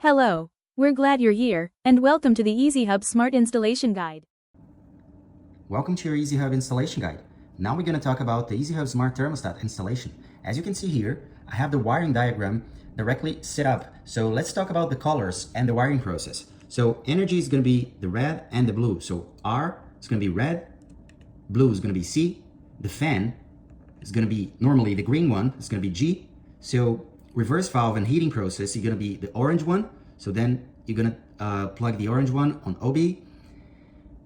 Hello, we're glad you're here, and welcome to the EasyHub Smart Installation Guide. Welcome to your EasyHub installation guide. Now we're going to talk about the EasyHub Smart Thermostat installation. As you can see here, I have the wiring diagram directly set up. So let's talk about the colors and the wiring process. So energy is going to be the red and the blue. So R is going to be red, blue is going to be C, the fan is going to be normally the green one, it's going to be G. So reverse valve and heating process, you're going to be the orange one. So then you're going to plug the orange one on OB.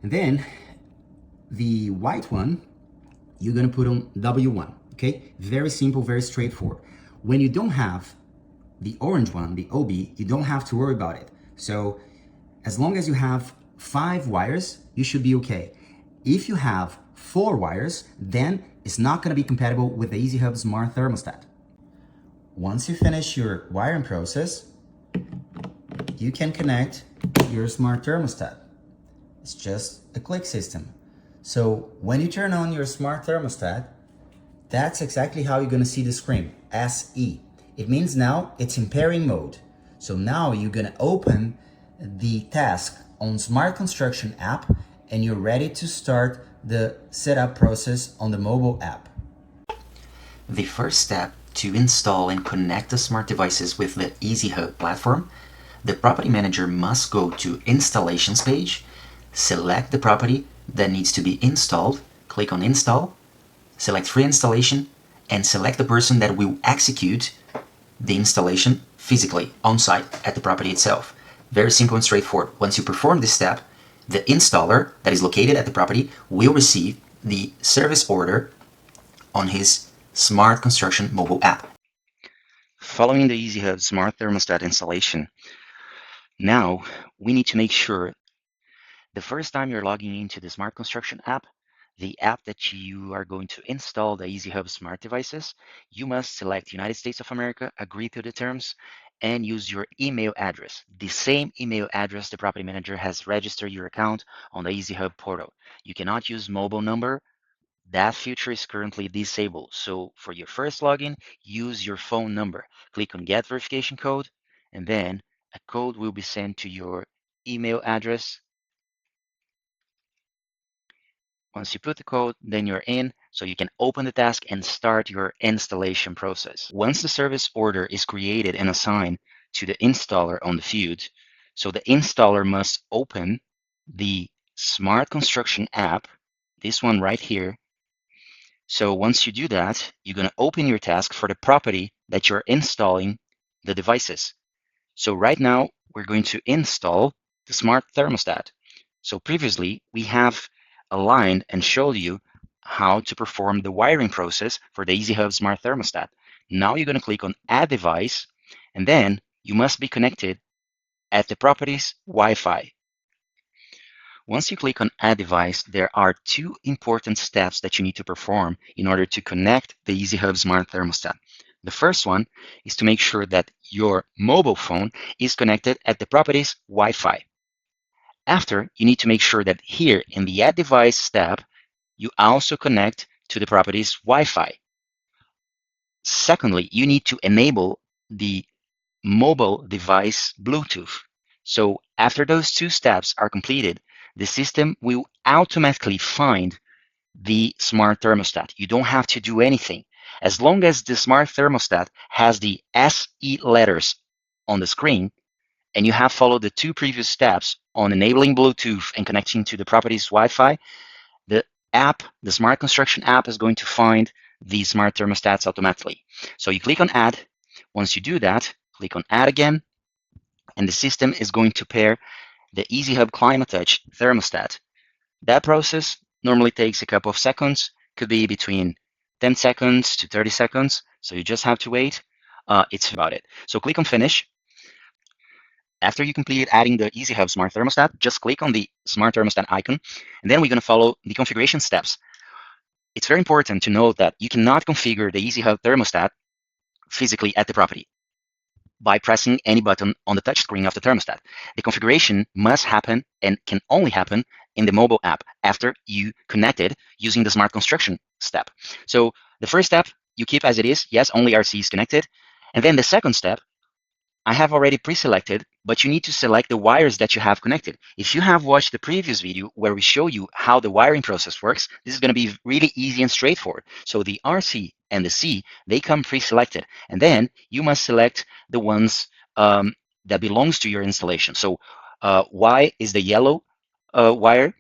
And then the white one, you're going to put on W1, okay? Very simple, very straightforward. When you don't have the orange one, the OB, you don't have to worry about it. So as long as you have 5 wires, you should be okay. If you have 4 wires, then it's not going to be compatible with the EasyHub Smart Thermostat. Once you finish your wiring process, you can connect your smart thermostat. It's just a click system. So when you turn on your smart thermostat, that's exactly how you're going to see the screen, SE. It means now it's in pairing mode. So now you're going to open the task on Smart Construction app and you're ready to start the setup process on the mobile app. The first step to install and connect the smart devices with the EasyHub platform, the property manager must go to Installations page, select the property that needs to be installed, click on Install, select Free Installation, and select the person that will execute the installation physically on site at the property itself. Very simple and straightforward. Once you perform this step, the installer that is located at the property will receive the service order on his Smart Construction mobile app. Following the EasyHub Smart Thermostat installation, now we need to make sure the first time you're logging into the Smart Construction app, the app that you are going to install the EasyHub Smart devices, you must select United States of America, agree to the terms, and use your email address. The same email address the property manager has registered your account on the EasyHub portal. You cannot use mobile number. That feature is currently disabled. So for your first login, use your phone number. Click on Get Verification Code, and then a code will be sent to your email address. Once you put the code, then you're in, so you can open the task and start your installation process. Once the service order is created and assigned to the installer on the field, so the installer must open the Smart Construction app, this one right here. So once you do that, you're going to open your task for the property that you're installing the devices. So right now, we're going to install the smart thermostat. So previously, we have aligned and showed you how to perform the wiring process for the EasyHub Smart Thermostat. Now you're going to click on Add Device, and then you must be connected at the property's Wi-Fi. Once you click on Add Device, there are 2 important steps that you need to perform in order to connect the EasyHub Smart Thermostat. The first one is to make sure that your mobile phone is connected at the property's Wi-Fi. After, you need to make sure that here in the Add Device step, you also connect to the property's Wi-Fi. Secondly, you need to enable the mobile device Bluetooth. So after those 2 steps are completed, the system will automatically find the smart thermostat. You don't have to do anything. As long as the smart thermostat has the SE letters on the screen, and you have followed the 2 previous steps on enabling Bluetooth and connecting to the property's Wi-Fi, the app, the Smart Construction app, is going to find the smart thermostats automatically. So you click on Add. Once you do that, click on Add again, and the system is going to pair the EasyHub ClimateTouch thermostat. That process normally takes a couple of seconds, could be between 10 seconds to 30 seconds. So you just have to wait. It's about it. So click on Finish. After you complete adding the EasyHub Smart Thermostat, just click on the Smart Thermostat icon, and then we're going to follow the configuration steps. It's very important to note that you cannot configure the EasyHub Thermostat physically at the property by pressing any button on the touchscreen of the thermostat. The configuration must happen and can only happen in the mobile app after you connect it using the Smart Construction step. So the first step, you keep as it is. Yes, only RC is connected. And then the second step, I have already pre-selected but you need to select the wires that you have connected. If you have watched the previous video where we show you how the wiring process works, this is going to be really easy and straightforward. So the RC and the C, they come pre-selected, and then you must select the ones that belongs to your installation. So Y is the yellow wire,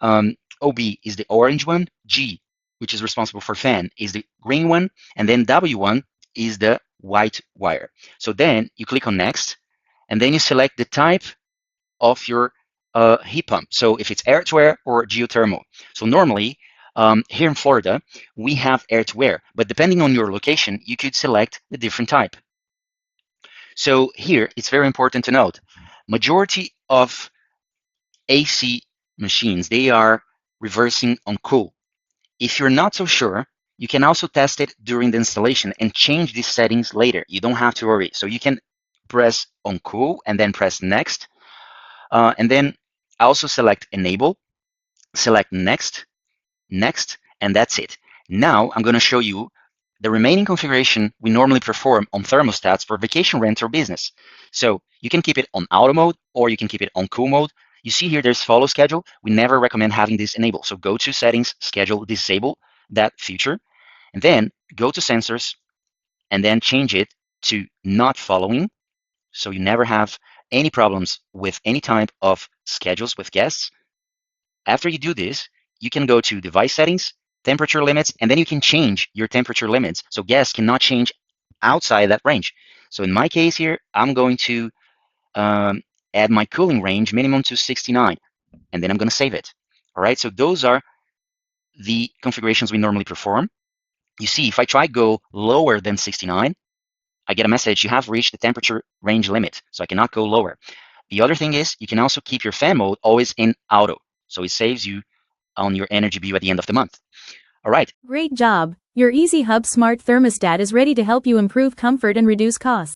OB is the orange one, G, which is responsible for fan, is the green one, and then W1 is the white wire. So then you click on next, and then you select the type of your heat pump. So if it's air-to-air or geothermal. So normally, here in Florida, we have air-to-air, but depending on your location, you could select a different type. So here, it's very important to note, majority of AC machines, they are reversing on cool. If you're not so sure, you can also test it during the installation and change these settings later. You don't have to worry. So you can press on cool and then press next. And then also select enable, select next, next, and that's it. Now I'm going to show you the remaining configuration we normally perform on thermostats for vacation rent or business. So you can keep it on auto mode or you can keep it on cool mode. You see here there's follow schedule. We never recommend having this enabled. So go to settings, schedule, disable that feature, and then go to sensors and then change it to not following. So you never have any problems with any type of schedules with guests. After you do this, you can go to device settings, temperature limits, and then you can change your temperature limits. So guests cannot change outside that range. So in my case here, I'm going to add my cooling range minimum to 69, and then I'm going to save it. All right, so those are the configurations we normally perform. You see, if I try go lower than 69, I get a message, you have reached the temperature range limit, so I cannot go lower. The other thing is you can also keep your fan mode always in auto, so it saves you on your energy bill at the end of the month. All right. Great job! Your EasyHub Smart Thermostat is ready to help you improve comfort and reduce costs.